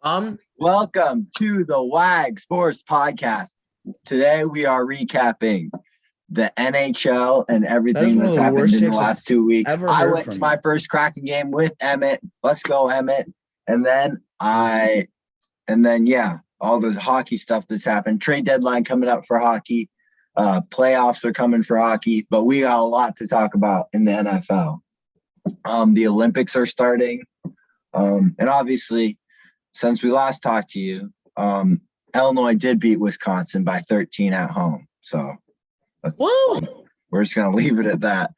Welcome to the WAG Sports Podcast. Today we are recapping the NHL and everything that's happened in the last 2 weeks. I went to my first Kraken game with Emmett. Let's go, Emmett. And then all the hockey stuff that's happened. Trade deadline coming up for hockey. Playoffs are coming for hockey, but we got a lot to talk about in the NFL. The Olympics are starting. And obviously, since we last talked to you, Illinois did beat Wisconsin by 13 at home. So we're just going to leave it at that.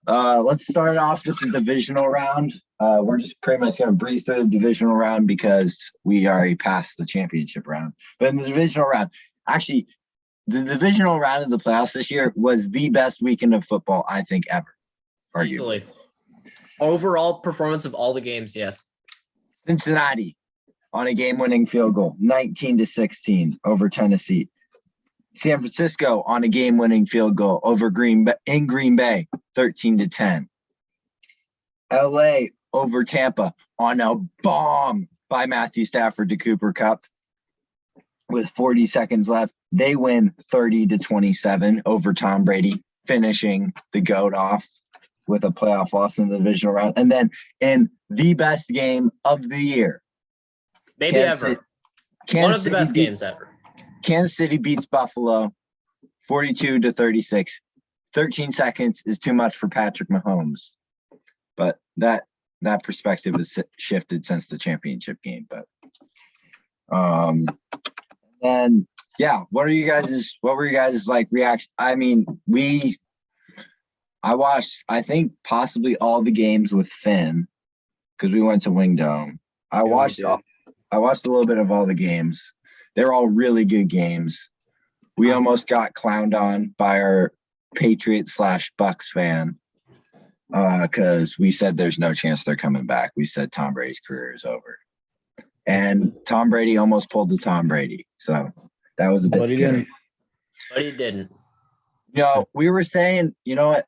Let's start off with the divisional round. We're just pretty much going to breeze through the divisional round because we already passed the championship round. But in the divisional round, actually, the divisional round of the playoffs this year was the best weekend of football, I think, ever. Arguably. Overall performance of all the games, yes. Cincinnati on a game-winning field goal, 19-16 over Tennessee. San Francisco on a game-winning field goal over Green Bay, 13-10. LA over Tampa on a bomb by Matthew Stafford to Cooper Kupp with 40 seconds left. They win 30-27 over Tom Brady, finishing the GOAT off with a playoff loss in the divisional round. And then in the best game of the year, maybe ever. One of the best games ever. Kansas City beats Buffalo 42-36. 13 seconds is too much for Patrick Mahomes. But that perspective has shifted since the championship game. But what were your guys' like reaction? I mean, I watched, I think, possibly all the games with Finn because we went to Wing Dome. I watched a little bit of all the games. They're all really good games. We almost got clowned on by our Patriots/Bucks fan because we said there's no chance they're coming back. We said Tom Brady's career is over. And Tom Brady almost pulled the Tom Brady. So that was a bit scary. But he didn't. We were saying, you know what?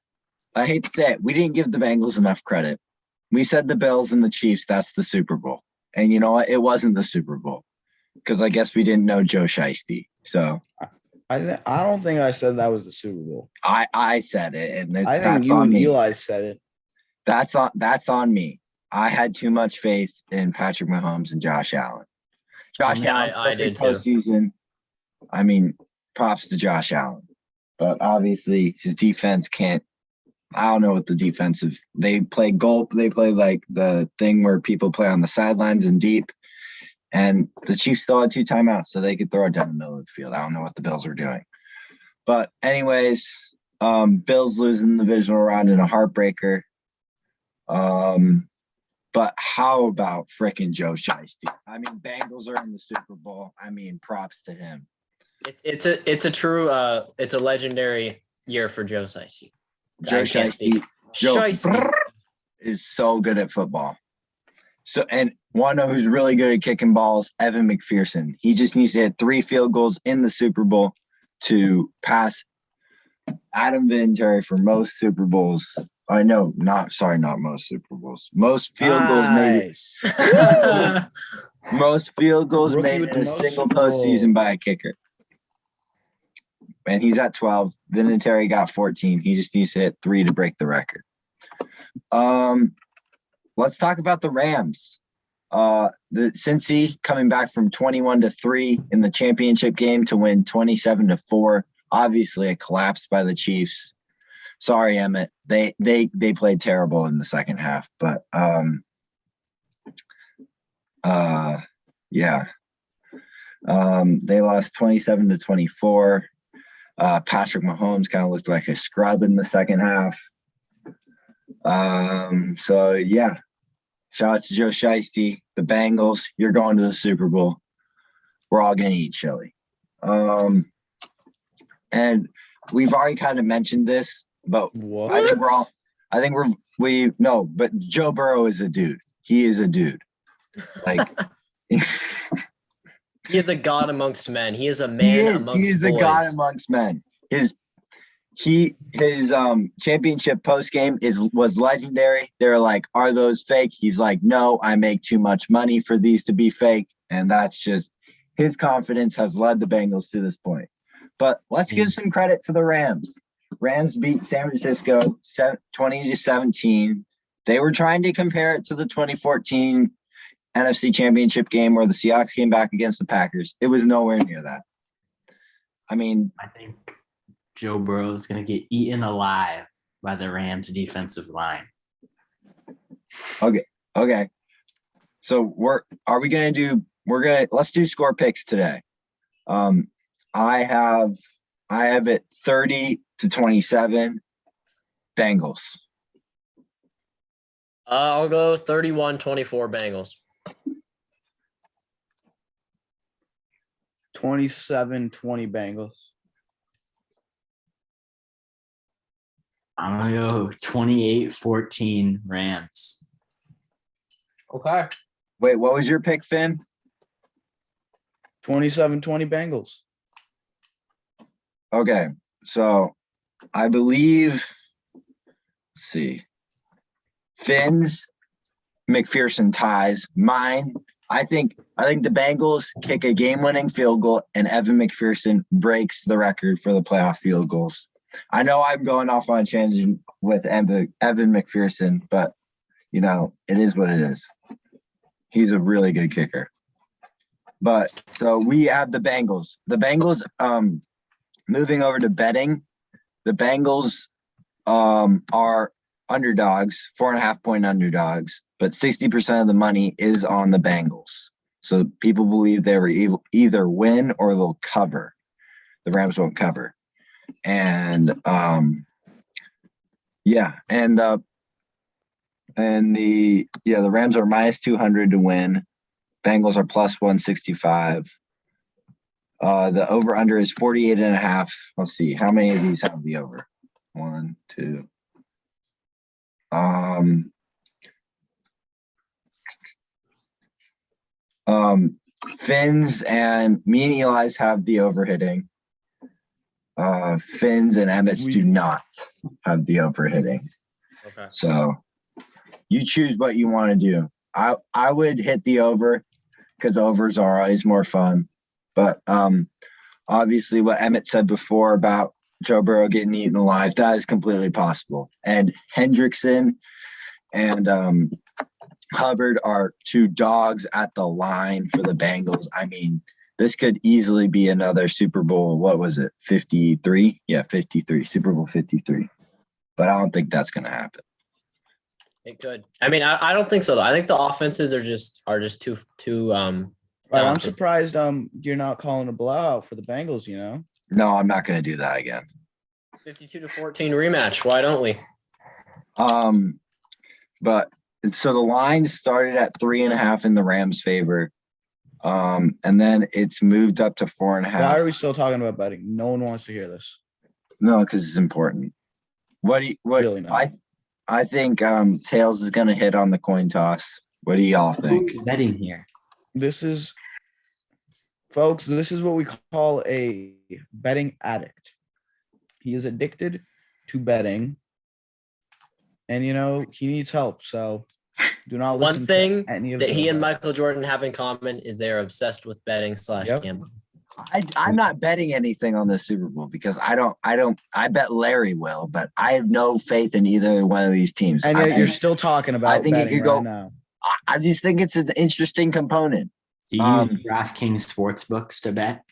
I hate to say it. We didn't give the Bengals enough credit. We said the Bills and the Chiefs, that's the Super Bowl. And you know what? It wasn't the Super Bowl because I guess we didn't know Joe Sheisty. So I don't think I said that was the Super Bowl. I said it, and I think you and Eli said it. That's on me. I had too much faith in Patrick Mahomes and Josh Allen. Allen, I did postseason. I mean, props to Josh Allen, but obviously his defense can't. I don't know what the defensive. They play gulp. They play like the thing where people play on the sidelines and deep. And the Chiefs still had 2 timeouts, so they could throw it down the middle of the field. I don't know what the Bills are doing. But anyways, Bills losing the divisional round in a heartbreaker. But how about frickin' Joe Sheisty? I mean, Bengals are in the Super Bowl. I mean, props to him. It's a true it's a legendary year for Joe Sheisty. Joe Sheisty is so good at football. So, and one who's really good at kicking balls, Evan McPherson. He just needs to hit 3 field goals in the Super Bowl to pass Adam Vinatieri for most Super Bowls. Not most Super Bowls. Most field goals made. Most field goals made in a single postseason by a kicker. And he's at 12. Vinatieri got 14. He just needs to hit 3 to break the record. Let's talk about the Rams. The Cincy coming back from 21-3 in the championship game to win 27-4. Obviously, a collapse by the Chiefs. Sorry, Emmett. They played terrible in the second half, but they lost 27-24. Patrick Mahomes kind of looked like a scrub in the second half. Shout out to Joe Sheisty, the Bengals. You're going to the Super Bowl. We're all going to eat chili. And we've already kind of mentioned this, but but Joe Burrow is a dude. He is a dude. Like he is a god amongst men. He is a man amongst boys. He is a god amongst men. His championship post game was legendary. They're like, "Are those fake?" He's like, "No, I make too much money for these to be fake." And that's just his confidence has led the Bengals to this point. But let's give some credit to the Rams. Rams beat San Francisco 20-17. They were trying to compare it to the 2014 NFC Championship game where the Seahawks came back against the Packers. It was nowhere near that. I mean, I think Joe Burrow is going to get eaten alive by the Rams defensive line. Okay. So let's do score picks today. I have it 30-27 Bengals. I'll go 31-24 Bengals. 27-20 Bengals. I'm going to go 28-14 Rams. Okay. Wait, what was your pick, Finn? 27-20 Bengals. Okay, so I believe, let's see, Finn's McPherson ties. Mine, I think the Bengals kick a game-winning field goal and Evan McPherson breaks the record for the playoff field goals. I know I'm going off on a tangent with Evan McPherson, but, it is what it is. He's a really good kicker. But so we have the Bengals. The Bengals, moving over to betting, the Bengals are underdogs, 4.5-point underdogs, but 60% of the money is on the Bengals. So people believe they will either win or they'll cover. The Rams won't cover. And the Rams are minus 200 to win. Bengals are plus 165. The over-under is 48.5. Let's see. How many of these have the over? 1, 2. Finns and me and Eli's have the over hitting. Finns and Emmett's do not have the over hitting. Okay. So you choose what you want to do. I would hit the over because overs are always more fun. But obviously what Emmett said before about Joe Burrow getting eaten alive, that is completely possible. And Hendrickson and Hubbard are two dogs at the line for the Bengals. I mean, this could easily be another Super Bowl. What was it? 53? Yeah, 53. Super Bowl 53. But I don't think that's going to happen. It could. I mean, I don't think so, though. I think the offenses are just too I'm surprised you're not calling a blowout for the Bengals, No, I'm not going to do that again. 52-14 rematch. Why don't we? But so the line started at 3.5 in the Rams' favor. And then it's moved up to 4.5. Why are we still talking about betting? No one wants to hear this. No, because it's important. Really not. I think Tails is going to hit on the coin toss. What do y'all think? Who's betting here? This is what we call a betting addict. He is addicted to betting, and he needs help. So do not listen. One thing to any of that he and Michael Jordan have in common is they're obsessed with betting / gambling. I'm not betting anything on the Super Bowl because I bet Larry will, but I have no faith in either one of these teams. And yet you're still talking about I think betting it could go now. I just think it's an interesting component. Do you use DraftKings sportsbooks to bet?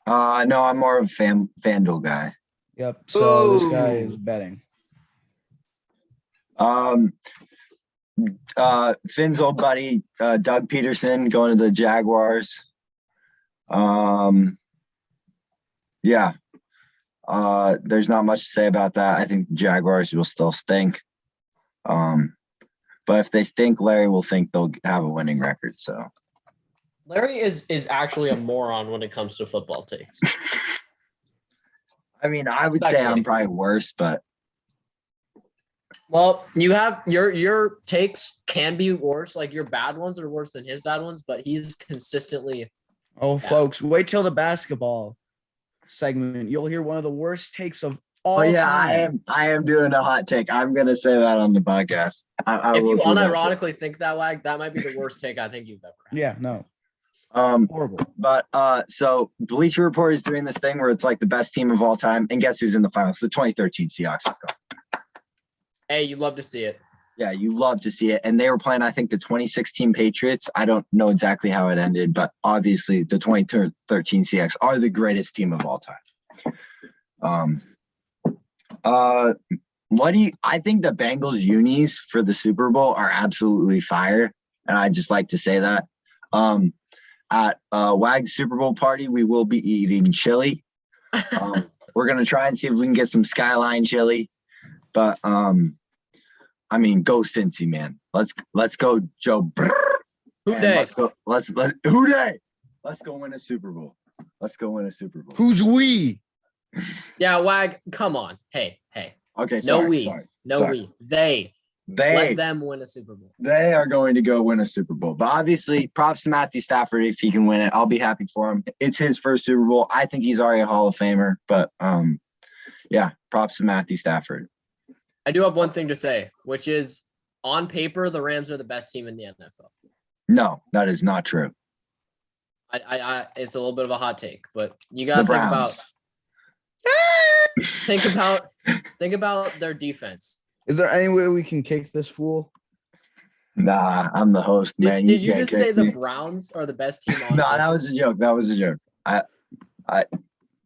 No, I'm more of a FanDuel guy. Yep. So this guy is betting. Finn's old buddy, Doug Peterson, going to the Jaguars. There's not much to say about that. I think the Jaguars will still stink. But if they stink, Larry will think they'll have a winning record. So Larry is actually a moron when it comes to football takes. I mean, I would say I'm probably worse, but well, you have your takes can be worse. Like your bad ones are worse than his bad ones, but he's consistently. Oh, folks, wait till the basketball segment. You'll hear one of the worst takes of all time. I am doing a hot take. I'm gonna say that on the podcast. If you unironically think that, Wag, that might be the worst take I think you've ever had. Yeah, no. Horrible. But so Bleacher Report is doing this thing where it's like the best team of all time, and guess who's in the finals? The 2013 Seahawks. Hey, you love to see it. Yeah, you love to see it. And they were playing, I think, the 2016 Patriots. I don't know exactly how it ended, but obviously the 2013 Seahawks are the greatest team of all time. I think the Bengals unis for the Super Bowl are absolutely fire. And I just like to say that. At WAG Super Bowl party, we will be eating chili. We're going to try and see if we can get some Skyline chili. But, I mean, go Cincy, man. Let's go, Joe. Who And day? let's go. Let's who day? Let's go win a Super Bowl. Let's go win a Super Bowl. Who's we? Yeah, Wag, come on. Hey. Okay, No sorry. we. Sorry. No Sorry. we. They. Let them win a Super Bowl. They are going to go win a Super Bowl. But obviously, props to Matthew Stafford if he can win it. I'll be happy for him. It's his first Super Bowl. I think he's already a Hall of Famer. But yeah, props to Matthew Stafford. I do have one thing to say, which is on paper, the Rams are the best team in the NFL. No, that is not true. I it's a little bit of a hot take, but you The gotta Browns. think about their defense. Is there any way we can kick this fool? Nah, I'm the host, man. Did you can't just say kick the me. Browns are the best team on? No, paper? that was a joke.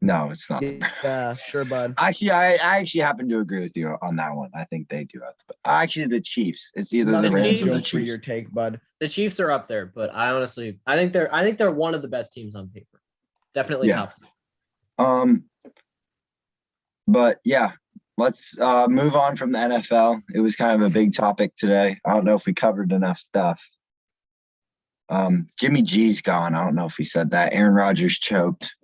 No, it's not. Yeah, sure, bud. Actually, I actually happen to agree with you on that one. I think they do have to. Actually, the Chiefs. It's either the Nothing Rams or the joke for your Chiefs. take, bud. The Chiefs are up there, but I think they're one of the best teams on paper. Definitely Yeah. top. But yeah, let's move on from the NFL. It was kind of a big topic today. I don't know if we covered enough stuff. Jimmy G's gone. I don't know if we said that. Aaron Rodgers choked.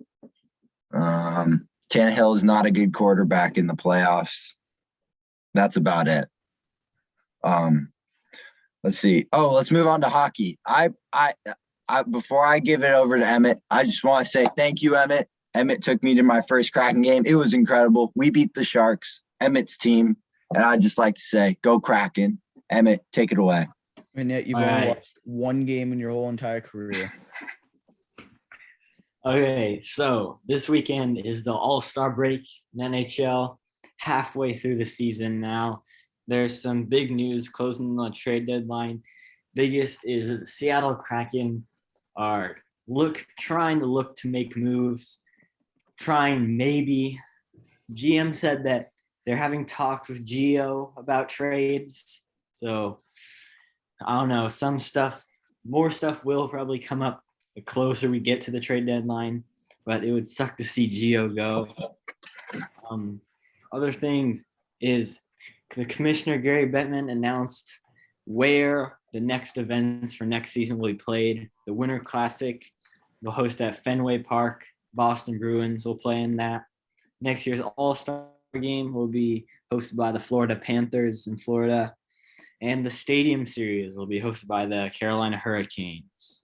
Tannehill is not a good quarterback in the playoffs. That's about it. Let's see. Oh, let's move on to hockey. I before I give it over to Emmett, I just want to say thank you, Emmett. Emmett took me to my first Kraken game. It was incredible. We beat the Sharks, Emmett's team, and I'd just like to say, go Kraken. Emmett, take it away. And yet you've All only right. watched one game in your whole entire career. Okay, so this weekend is the All-Star break in NHL. Halfway through the season now. There's some big news closing the trade deadline. Biggest is that the Seattle Kraken are trying to make moves. Maybe. GM said that they're having talks with Gio about trades. So I don't know. More stuff will probably come up the closer we get to the trade deadline, but it would suck to see Gio go. Other things is the commissioner, Gary Bettman, announced where the next events for next season will be played. The Winter Classic will host at Fenway Park. Boston Bruins will play in that. Next year's All-Star game will be hosted by the Florida Panthers in Florida. And the Stadium Series will be hosted by the Carolina Hurricanes.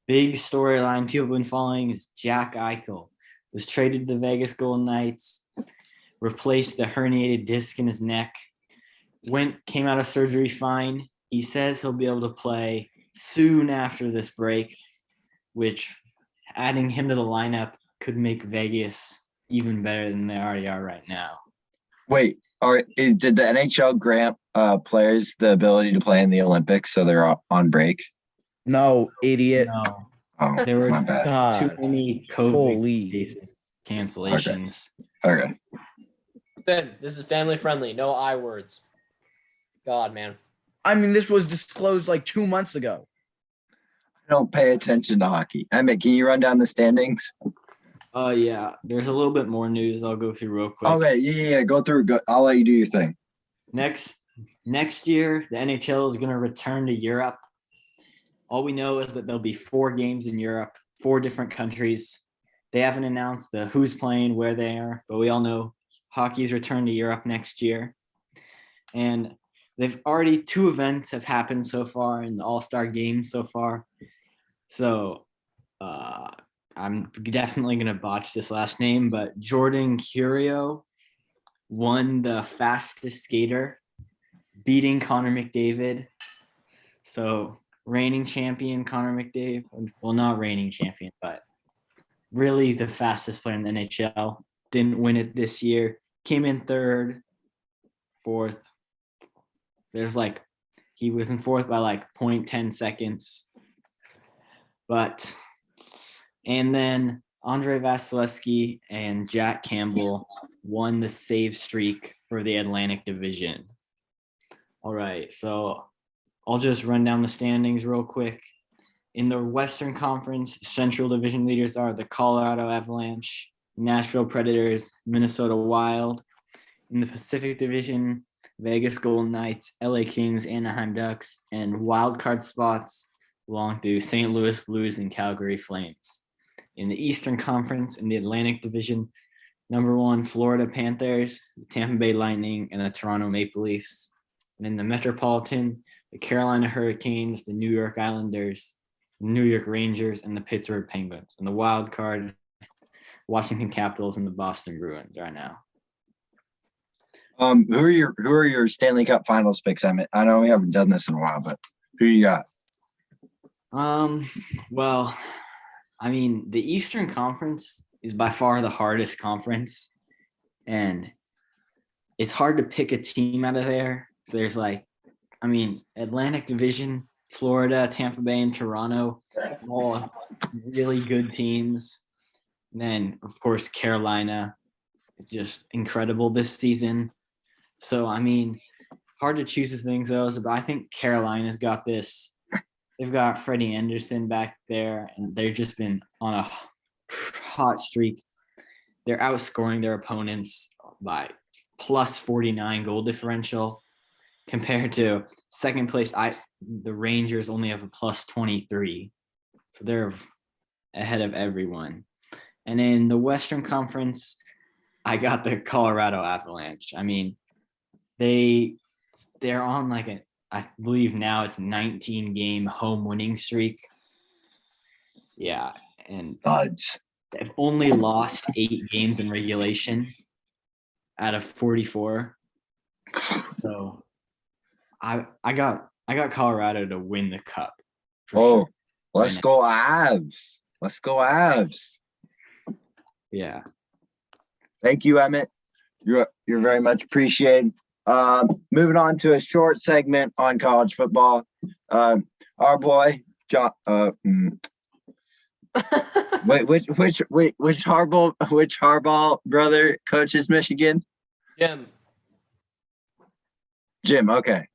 Big storyline people have been following is Jack Eichel was traded to the Vegas Golden Knights, replaced the herniated disc in his neck, came out of surgery fine. He says he'll be able to play soon after this break, which adding him to the lineup could make Vegas even better than they already are right now. Wait, did the NHL grant players the ability to play in the Olympics so they're on break? No, idiot. No, Oh, there were my bad. God. too many COVID Holy. cases, cancellations. Okay. Ben, this is family friendly. No I words. God, man. I mean, this was disclosed like 2 months ago. I don't pay attention to hockey. Emmett, can you run down the standings? Yeah, there's a little bit more news I'll go through real quick. Okay, yeah, go through. I'll let you do your thing. Next year, the NHL is going to return to Europe. All we know is that there'll be 4 games in Europe, 4 different countries. They haven't announced who's playing, where they are, but we all know hockey's return to Europe next year. And they've already 2 events have happened so far in the All-Star game so far. So I'm definitely going to botch this last name, but Jordan Curio won the fastest skater, beating Connor McDavid. So reigning champion Connor McDavid. Well, not reigning champion, but really the fastest player in the NHL. Didn't win it this year. Came in third, fourth. He was in fourth by 0.10 seconds. And then Andre Vasilevsky and Jack Campbell won the save streak for the Atlantic Division. All right, so I'll just run down the standings real quick. In the Western Conference, Central Division leaders are the Colorado Avalanche, Nashville Predators, Minnesota Wild. In the Pacific Division, Vegas Golden Knights, LA Kings, Anaheim Ducks, and wild card spots belong to St. Louis Blues and Calgary Flames. In the Eastern Conference, in the Atlantic Division, number 1, Florida Panthers, the Tampa Bay Lightning, and the Toronto Maple Leafs. And in the Metropolitan, the Carolina Hurricanes, the New York Islanders, the New York Rangers, and the Pittsburgh Penguins. And the wild card, Washington Capitals and the Boston Bruins right now. Who are your Stanley Cup Finals picks, Emmett? I know we haven't done this in a while, but who you got? Well, I mean, the Eastern Conference is by far the hardest conference, and it's hard to pick a team out of there. So there's Atlantic Division, Florida, Tampa Bay, and Toronto, all really good teams. And then, of course, Carolina is just incredible this season. So, I mean, hard to choose between those, but I think Carolina's got this. They've got Freddie Anderson back there, and they've just been on a hot streak. They're outscoring their opponents by plus 49 goal differential compared to second place. The Rangers only have a plus 23. So they're ahead of everyone. And in the Western Conference, I got the Colorado Avalanche. I mean, they're on I believe now it's 19-game home winning streak. Yeah, and they've only lost 8 games in regulation out of 44. So I got Colorado to win the cup. Sure. Let's go Avs. Let's go Avs. Yeah. Thank you, Emmett. You're very much appreciated. Moving on to a short segment on college football. Our boy John. Which Harbaugh brother coaches Michigan? Jim. Okay.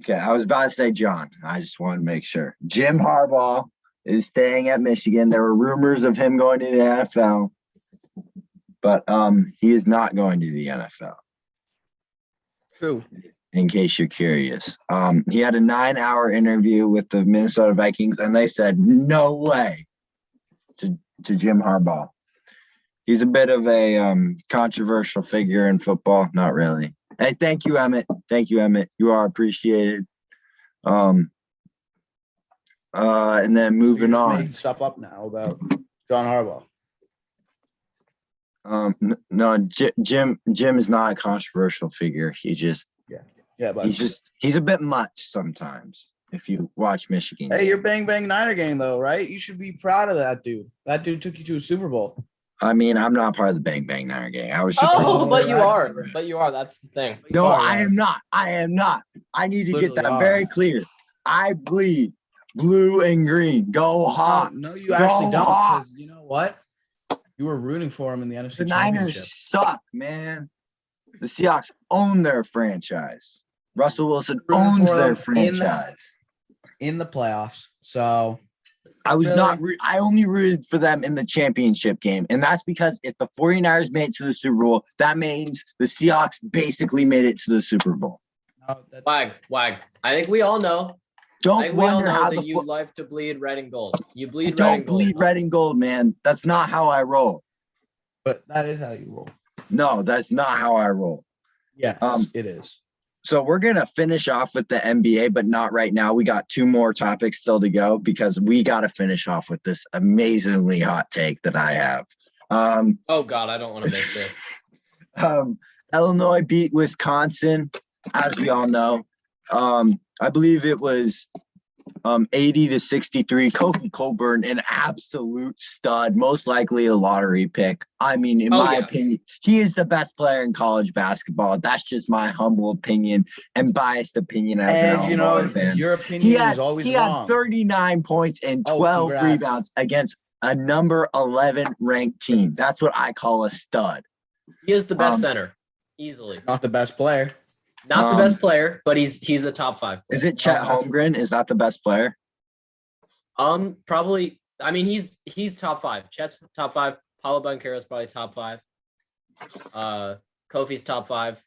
I was about to say John. I just wanted to make sure. Jim Harbaugh is staying at Michigan. There were rumors of him going to the NFL, but he is not going to the NFL. True. In case you're curious. He had a 9-hour interview with the Minnesota Vikings, and they said, no way to Jim Harbaugh. He's a bit of a controversial figure in football. Not really. Hey, thank you, Emmett. You are appreciated. And then moving on. Making stuff up now about John Harbaugh. No, Jim is not a controversial figure. But he's a bit much sometimes. If you watch Michigan, hey, your Bang Bang Niner game though, right? You should be proud of that dude. That dude took you to a Super Bowl. I mean, I'm not part of the Bang Bang Niner gang. I was just. But you are. But you are. That's the thing. No, I am not. I need to get that very clear. I bleed blue and green. Go Hawks. No, you actually don't. 'Cause you know what? You were rooting for him in the NFC The Championship. Niners suck, man. The Seahawks own their franchise. Russell Wilson owns their franchise in the playoffs. So I was I only rooted for them in the championship game. And that's because if the 49ers made it to the Super Bowl, that means the Seahawks basically made it to the Super Bowl. Wag. I think we all know. Don't wonder how that you like to bleed red and gold. You bleed red and gold. Don't bleed red and gold, man. That's not how I roll. But that is how you roll. No, that's not how I roll. Yes, it is. So we're going to finish off with the NBA, but not right now. We got 2 more topics still to go because we got to finish off with this amazingly hot take that I have. Oh, God, I don't want to miss this. Illinois beat Wisconsin, as we all know. I believe it was 80 to 63. Kofi Coburn, an absolute stud, most likely a lottery pick. I mean, in my opinion, he is the best player in college basketball. That's just my humble opinion and biased opinion as an Illinois fan. Your opinion is always wrong. He had 39 points and 12 rebounds against a number 11 ranked team. That's what I call a stud. He is the best center, easily. Not the best player. Not the best player, but he's a top 5 player. Is it Chet Holmgren? Is that the best player? Probably. I mean, he's top 5. Chet's top 5. Paulo Banchero's probably top 5. Kofi's top 5.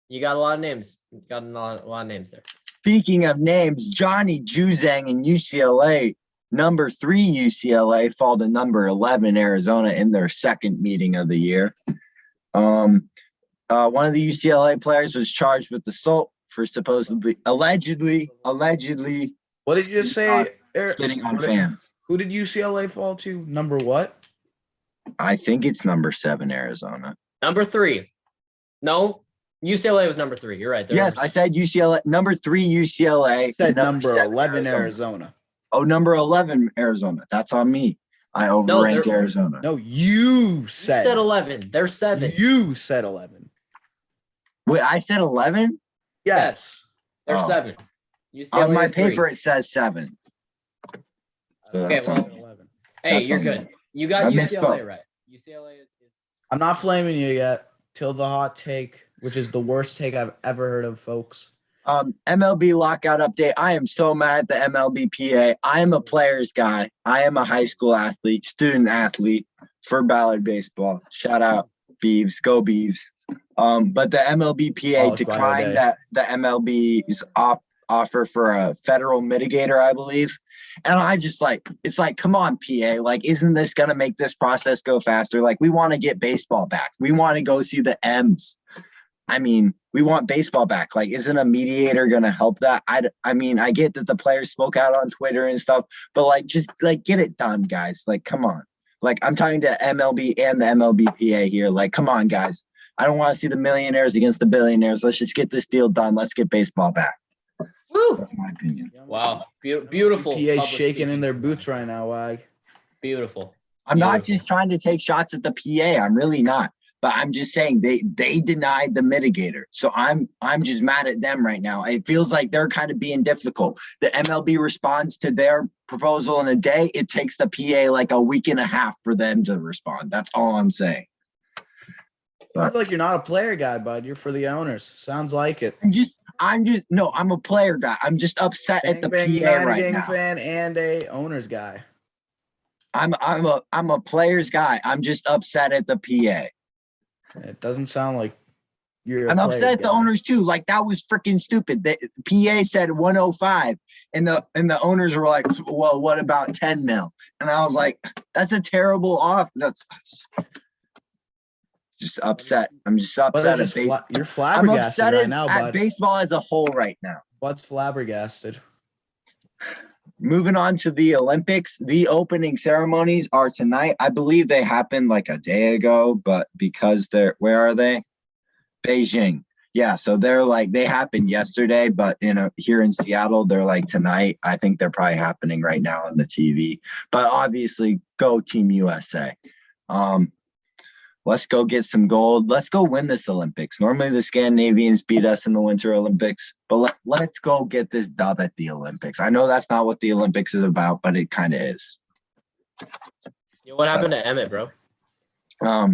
You got a lot of names. You got a lot of names there. Speaking of names, Johnny Juzang in UCLA, number 3 UCLA, fall to number 11 Arizona in their second meeting of the year. One of the UCLA players was charged with assault for allegedly. What did you just say? Spitting on fans. Who did UCLA fall to? Number what? I think it's number 7 Arizona. Number 3. No, UCLA was number 3. You're right. Yes, I said UCLA. Number 3 UCLA. I said number 11 Arizona. Oh, number 11 Arizona. That's on me. I overranked Arizona. No, you said 11. They're 7. You said 11. Wait, I said 11? Yes. They're 7. UCLA on my is paper, 3. it says 7. So Okay, well, 11. Hey, That's you're on good. me. You got I UCLA misspoke. right. UCLA is. I'm not flaming you yet till the hot take, which is the worst take I've ever heard of, folks. MLB lockout update. I am so mad at the MLBPA. I am a players guy. I am a high school athlete, student athlete for Ballard baseball. Shout out Beavs. Go Beavs. But the MLBPA declined the MLB's offer for a federal mitigator, I believe. And I just it's like, come on, PA. Like, isn't this going to make this process go faster? Like, we want to get baseball back. We want to go see the M's. I mean, we want baseball back. Like, isn't a mediator going to help that? I mean, I get that the players spoke out on Twitter and stuff, but just get it done, guys. Like, come on. Like, I'm talking to MLB and the MLBPA here. Like, come on, guys. I don't want to see the millionaires against the billionaires. Let's just get this deal done. Let's get baseball back. Woo! That's my opinion. Wow. Beautiful. PA shaking in their boots right now, Wag. Beautiful. I'm not just trying to take shots at the PA. I'm really not. But I'm just saying they denied the mitigator. So I'm just mad at them right now. It feels like they're kind of being difficult. The MLB responds to their proposal in a day. It takes the PA like a week and a half for them to respond. That's all I'm saying. Sounds like you're not a player guy, bud. You're for the owners. Sounds like it. I'm a player guy. I'm just upset at the PA right now. Fan and a owners guy. I'm a players guy. I'm just upset at the PA. It doesn't sound like you're. I'm upset at the owners too. Like, that was freaking stupid. The PA said 105, and the owners were like, "Well, what about 10 mil?" And I was like, "That's a terrible off." That's just upset. I'm just upset at baseball. You're flabbergasted right now, bud. At baseball as a whole right now. What's flabbergasted? Moving on to the Olympics, the opening ceremonies are tonight. I believe they happened like a day ago, but because where are they? Beijing. Yeah, so they happened yesterday, but here in Seattle, they're like tonight. I think they're probably happening right now on the TV. But obviously, go Team USA. Let's go get some gold. Let's go win this Olympics. Normally the Scandinavians beat us in the Winter Olympics, but let's go get this dub at the Olympics. I know that's not what the Olympics is about, but it kind of is. Yeah, what happened to Emmett, bro?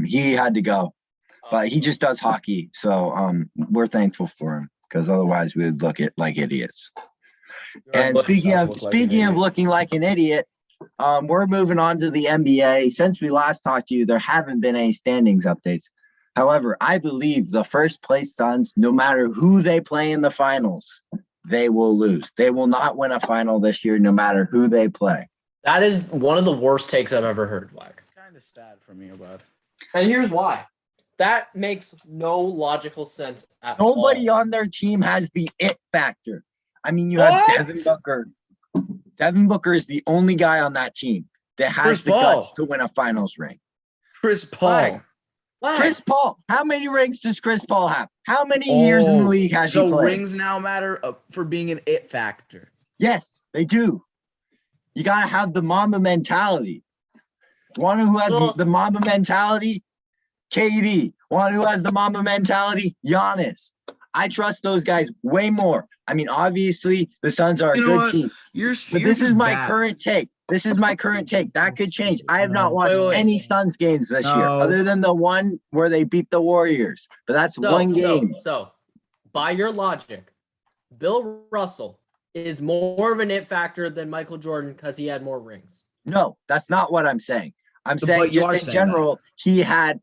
He had to go, but he just does hockey. So we're thankful for him, because otherwise we would look like idiots. And speaking of looking like an idiot, we're moving on to the NBA. Since we last talked to you, there haven't been any standings updates. However, I believe the first place Suns, no matter who they play in the finals, they will lose. They will not win a final this year, no matter who they play. That is one of the worst takes I've ever heard, Wag. Kind of sad for me, bud. And here's why. That makes no logical sense at all. Nobody on their team has the it factor. I mean, you have Devin Booker. Devin Booker is the only guy on that team that has the guts to win a finals ring. Chris Paul. Chris Paul. How many rings does Chris Paul have? How many years in the league has he played? So rings now matter for being an it factor. Yes, they do. You got to have the Mamba mentality. Want to know who has the Mamba mentality? KD. Want to know who has the Mamba mentality? Giannis. I trust those guys way more. I mean, obviously, the Suns are a good team. But this is my current take. This is my current take. That could change. I have not watched any Suns games this year, other than the one where they beat the Warriors. But that's one game. So, by your logic, Bill Russell is more of an it factor than Michael Jordan because he had more rings. No, that's not what I'm saying. I'm saying just in general, he had,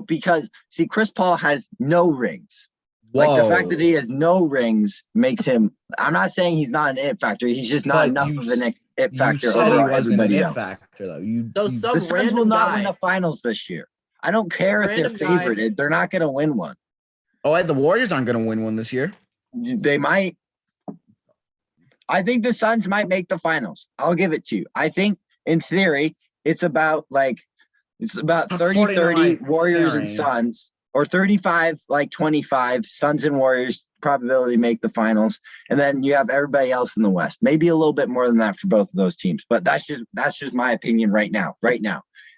because, see, Chris Paul has no rings. Like, the fact that he has no rings makes him, I'm not saying he's not an it factor. He's just not enough of an it factor over everybody else. The Suns will not win a finals this year. I don't care if they're favored. They're not going to win one. Oh, the Warriors aren't going to win one this year. They might. I think the Suns might make the finals. I'll give it to you. I think, in theory, it's about 30-30 Warriors and Suns, or 35-25 Suns and Warriors probability make the finals, and then you have everybody else in the West. Maybe a little bit more than that for both of those teams, but that's just my opinion right now.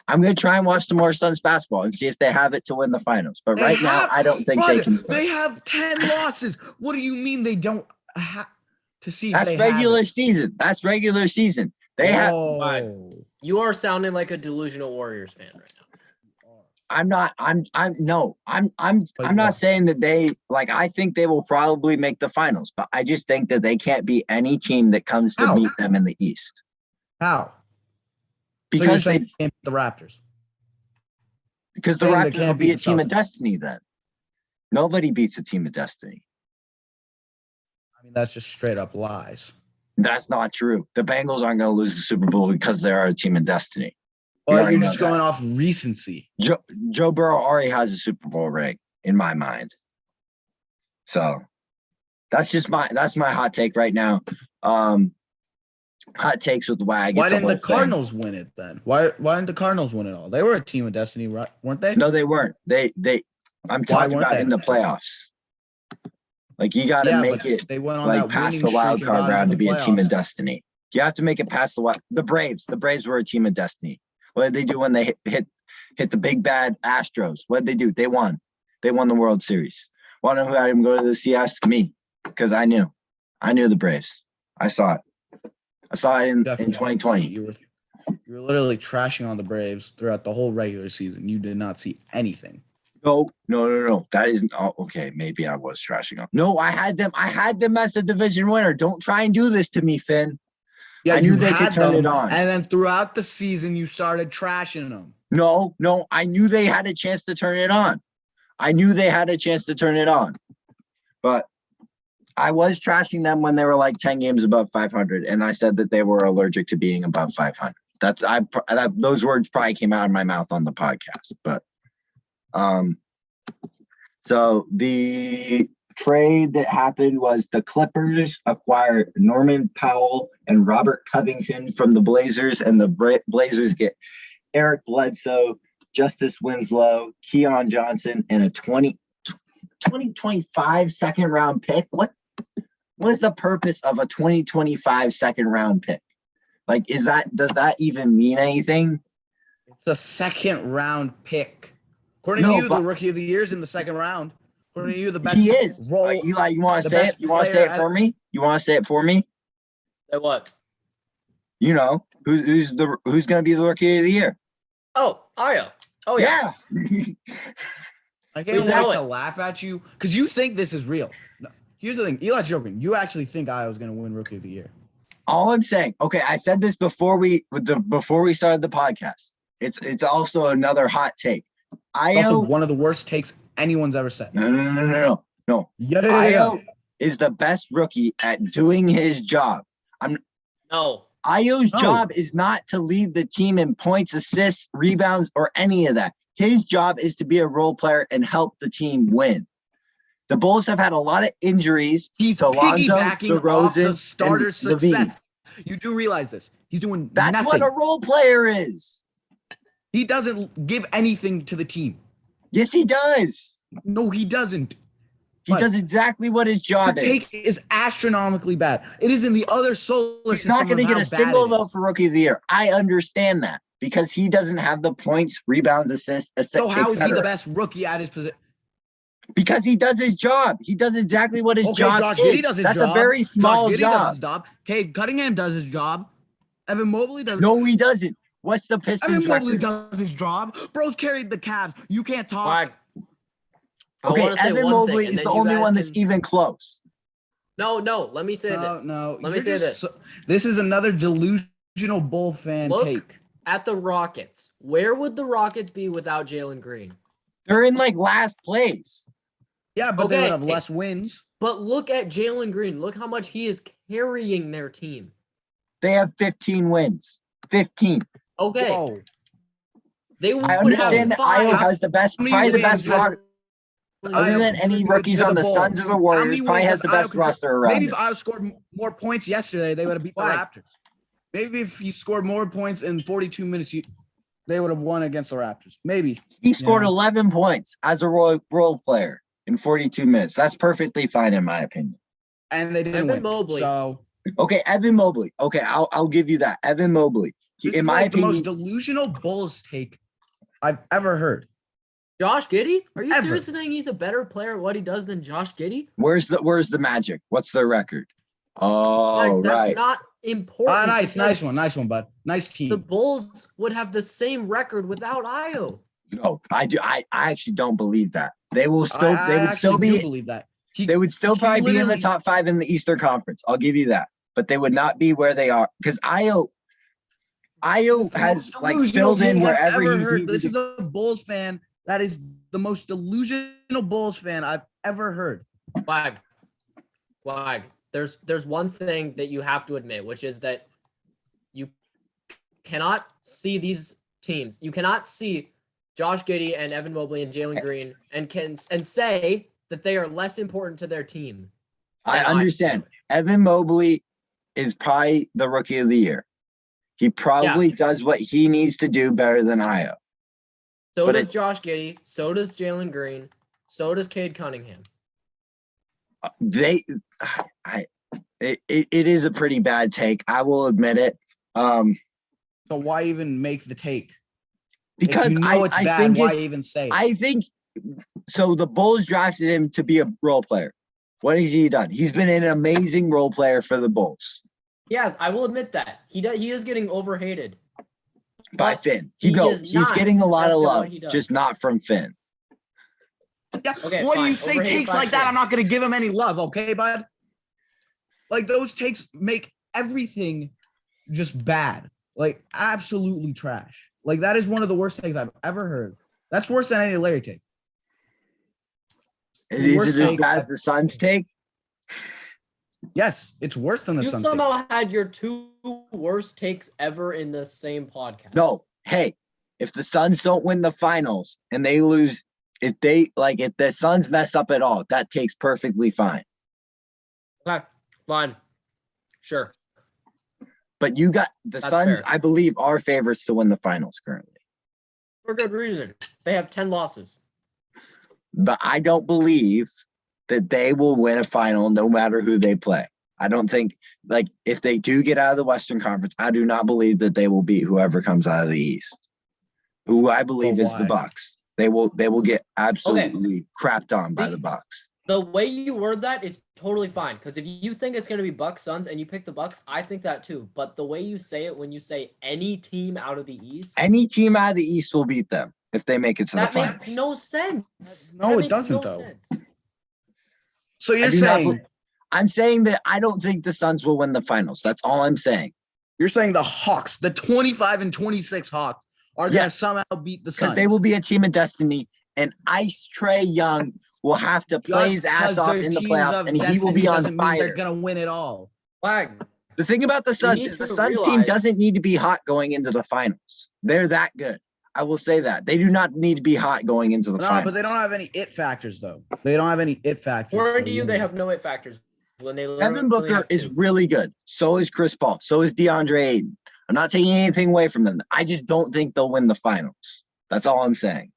I'm going to try and watch some more Suns basketball and see if they have it to win the finals. But now, I don't think they can. They have 10 losses. What do you mean they don't have to see? That's regular season. That's regular season. They have. You are sounding like a delusional Warriors fan right now. I'm not saying that they I think they will probably make the finals, but I just think that they can't beat any team that comes to meet them in the East. How? Because they can't beat the Raptors. Because the Raptors will be a team of destiny then. Nobody beats a team of destiny. I mean, that's just straight up lies. That's not true. The Bengals aren't going to lose the Super Bowl because they are a team of destiny. Well, you're just going off recency. Joe Burrow already has a Super Bowl ring in my mind. So that's my hot take right now. Hot takes with WAG. Why didn't the Cardinals win it then? Why didn't the Cardinals win it all? They were a team of destiny, weren't they? No, they weren't. I'm talking about in the playoffs. Like, you got to make it past the wild card round to be a team of destiny. You have to make it past the Braves. The Braves were a team of destiny. What did they do when they hit the big bad Astros? What did they do? They won. They won the World Series. Want to know who had him go to the CS? Me, because I knew the Braves. I saw it. I saw it in 2020. You were literally trashing on the Braves throughout the whole regular season. You did not see anything. No. That isn't okay. Maybe I was trashing on. No, I had them as the division winner. Don't try and do this to me, Finn. Yeah, I knew they could turn it on. And then throughout the season, you started trashing them. No, I knew they had a chance to turn it on. But I was trashing them when they were like 10 games above 500, and I said that they were allergic to being above 500. Those words probably came out of my mouth on the podcast. But so the trade that happened was the Clippers acquired Norman Powell and Robert Covington from the Blazers, and the Blazers get Eric Bledsoe, Justice Winslow, Keon Johnson, and a 2025 second round pick. What is the purpose of a 2025 second round pick? Like, does that even mean anything? It's a second round pick. According to you, the rookie of the year is in the second round. According to you, the best. He is. Eli, you want to say it? You want to say it for me? Say what? You know, who's going to be the rookie of the year? Oh, Ayo. Oh, yeah. I can't wait to laugh at you because you think this is real. No, here's the thing. Eli's joking. You actually think Ayo's going to win rookie of the year. All I'm saying, okay, I said this before we started the podcast. It's also another hot take. Ayo, also one of the worst takes anyone's ever said. No. Yeah. Ayo is the best rookie at doing his job. Ayo's job is not to lead the team in points, assists, rebounds, or any of that. His job is to be a role player and help the team win. The Bulls have had a lot of injuries. He's piggybacking off the starter's success. You do realize this. He's doing That's nothing. what a role player is. He doesn't give anything to the team. Yes, he does. No, he doesn't. He does exactly what his job Your is. take is astronomically bad. It is in the other solar He's system. not going to of get how a bad single it is. vote for Rookie of the Year. I understand that because he doesn't have the points, rebounds, assists, So how is he the etc. best rookie at his position? Because he does his job. He does exactly what his Okay, job Josh is. Giddey does his That's job. a very small Josh Giddey does job. his job. Cade Cunningham does his job. Evan Mobley does. No, he doesn't. What's the Evan Pistons Mobley record? does his job. Bro's carried the Cavs. You can't talk. Wag. I Okay, wanna say Evan one Mobley thing, and is then the you only guys one that's can- even close. No, let me say this. No. Let me you're say just this. so- this is another delusional Bull fan Look take. at the Rockets. Where would the Rockets be without Jalen Green? They're in like last place. Yeah, but they would Okay. have less wins. But look at Jalen Green. Look how much he is carrying their team. They have 15 wins. 15. Okay. Whoa. They would I understand that have Io five. has the best, How many probably the wins best has roster. Other than Io any contributed rookies to on the the Bulls? Suns or the How Warriors, many probably wins has the Io best roster around Maybe it. if Io scored more points yesterday, they would have beat the Fine. Raptors. Maybe if he scored more points in 42 minutes, they would have won against the Raptors. Maybe. He scored Yeah. 11 points as a role player in 42 minutes. That's perfectly fine in my opinion. And they didn't Evan win. Mobley. So Okay, Evan Mobley. Okay, I'll give you that. Evan Mobley. this In is my like the most opinion, delusional Bulls take I've ever heard. Josh Giddey? Are you Ever. seriously saying he's a better player at what he does than Josh Giddey? where's the Magic? What's their record? Oh, Like, that's right. not important. Nice because nice one, bud. Nice The team. Bulls would have the same record without Io. No, I do. I actually don't believe that. They will I still. They would still actually do be. believe that. They would still he probably be in the literally- top 5 in the Eastern Conference. I'll give you that. But they would not be where they are because Io This is the has most like delusional filled in team I've wherever ever he's heard. needed This to. is a Bulls fan. That is the most delusional Bulls fan I've ever heard. Wag. There's one thing that you have to admit, which is that you cannot see these teams. You cannot see Josh Giddey and Evan Mobley and Jalen Green and say that they are less important to their team. I than understand. Evan Mobley is probably the Rookie of the Year. He probably does what he needs to do better than Io. So But does Josh Giddey. So does Jalen Green. So does Cade Cunningham. It is a pretty bad take. I will admit it. So why even make the take? Because if you know it's I bad, think why even say it? I think so. The Bulls drafted him to be a role player. What has he done? He's been an amazing role player for the Bulls. Yes, I will admit that. He is getting overhated. By But Finn. he He's is getting a not lot the of best at love, what he does. just not from Finn. Yeah. Okay, when fine. you say Overhated takes by like that, Finn. I'm not going to give him any love, okay, bud? Like those takes make everything just bad, like absolutely trash. Like that is one of the worst takes I've ever heard. That's worse than any Larry take. Is Worst it as take bad as the Suns take? Yes, it's worse than the You Suns take. somehow had your two worst takes ever in the same podcast. No. Hey, if the Suns don't win the finals and they lose, if the Suns mess up at all, that takes perfectly fine. Okay, fine. Sure. But you got the That's Suns, fair. I believe, are favorites to win the finals currently. For good reason. They have 10 losses. But I don't believe that they will win a final no matter who they play. I don't think, like, if they do get out of the Western Conference, I do not believe that they will beat whoever comes out of the East. Who I believe is the why? Bucks. They will get absolutely crapped on by The- the Bucks. The way you word that is totally fine. Because if you think it's going to be Bucks Suns and you pick the Bucks, I think that too. But the way you say it when you say any team out of the East, Any team out of the East will beat them if they make it to the that finals. makes no sense. No, That it makes doesn't, though. So I you're do not saying bel- I'm saying that I don't think the Suns will win the finals. That's all I'm saying. the Hawks, the 25 and 26 Hawks, are going to Yeah. somehow beat the Because Suns. they will be a team of destiny, and Ice Trae Young will have to play his ass off in the playoffs, and he will be on fire. They're going to win it all. Flag. The thing about the Suns need is the to Suns team realize- doesn't need to be hot going into the finals. They're that good. I will say that. They do not need to be hot going into the No, finals. but they don't have any it factors, though. They don't have any it factors. According so to you, they have no it factors. When they Devin literally Booker have is two. really good. So is Chris Paul. So is DeAndre Ayton. I'm not taking anything away from them. I just don't think they'll win the finals. That's all I'm saying.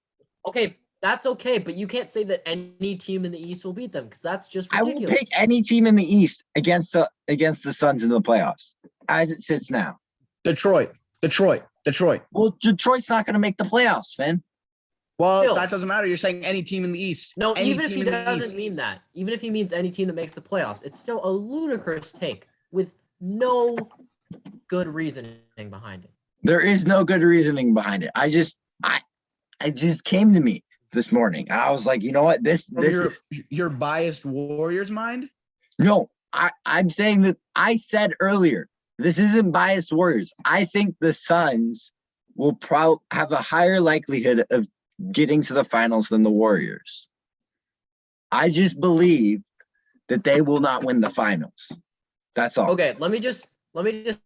Okay, That's okay, but you can't say that any team in the East will beat them because that's just I ridiculous. will pick any team in the East against the Suns in the playoffs as it sits now. Detroit. Well, Detroit's not going to make the playoffs, Finn. Well, Still. that doesn't matter. You're saying any team in the East. No, Any even if he team in the doesn't East. mean that, even if he means any team that makes the playoffs, it's still a ludicrous take with no good reasoning behind it. There is no good reasoning behind it. I just came to me this morning. I was like, you know what? This Your biased Warriors mind? No, I'm saying that I said earlier, this isn't biased Warriors. I think the Suns will probably have a higher likelihood of getting to the finals than the Warriors. I just believe that they will not win the finals. That's all. Okay, let me just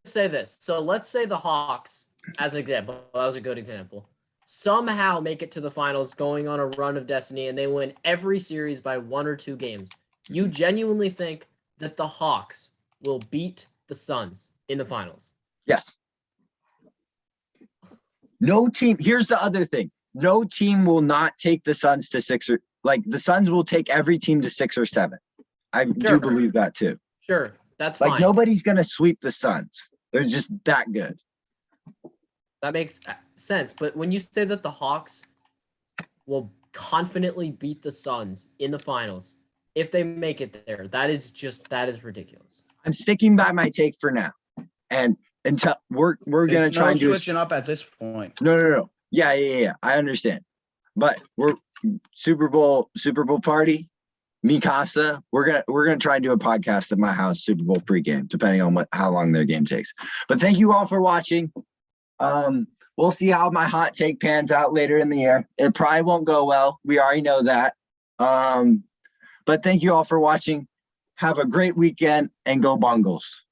say this. So let's say the Hawks, as an example, that was a good example, somehow make it to the finals going on a run of destiny and they win every series by 1 or 2 games. You genuinely think that the Hawks will beat the Suns in the finals? Yes. No team. Here's the other thing. No team will not take the Suns to 6 or like the Suns will take every team to 6 or 7. I do believe that too. Sure, that's Like fine. nobody's going to sweep the Suns. They're just that good. That makes sense. But when you say that the Hawks will confidently beat the Suns in the finals, if they make it there, that is ridiculous. I'm sticking by my take for now. And until we're going to try and do switching up at this point. No. Yeah. I understand. But we're Super Bowl party, mi casa. We're gonna try and do a podcast at my house, Super Bowl pregame, depending on how long their game takes. But thank you all for watching. We'll see how my hot take pans out later in the year. It probably won't go well. We already know that. But thank you all for watching. Have a great weekend and go Bengals.